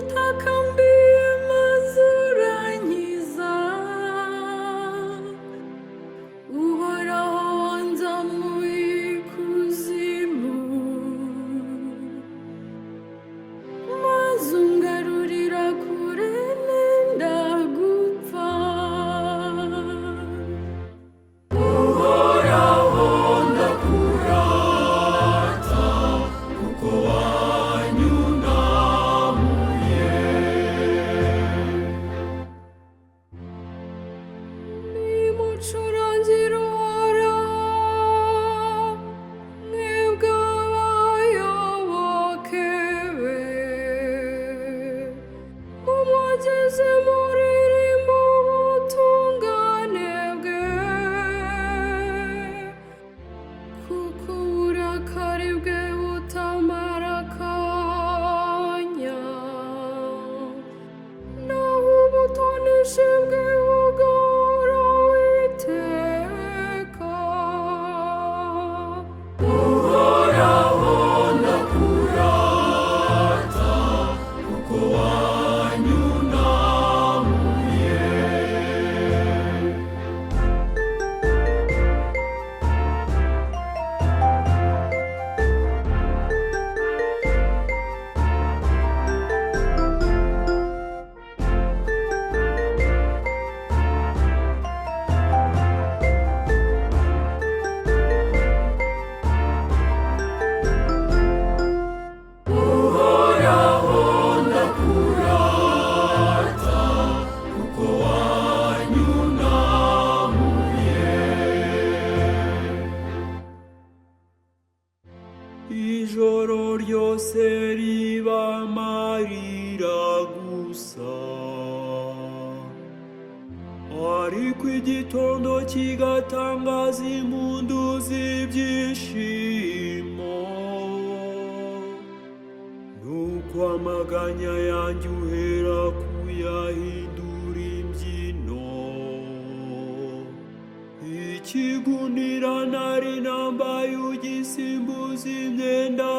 Ngutakambiye maze urankiza, uhoraho wanzamuye ikuzimu, maze ungarurira kure nenda gupfa. Uhoraho ndakurata, kuko wanyunamuye. Nimucurangire Uhoraho, mwebwe abayoboke be, mumugeze muririmba ubutungane bwe, kuko uburakari bwe butamara akanya, naho ubutoneshe bwe bugahoraho iteka. Uhoraho ndakurata, kuko wanyunamuye. Uhoraho ndakurata, kuko wanyunamuye. Ijoro ryose riba amarira gusa, ariko igitondo kigatangaza impundu z'ibyishimo. Nuko amaganya yanjye uhera kuyahindura imbyino, ikigunira nari nambaye ugisimbuza imyenda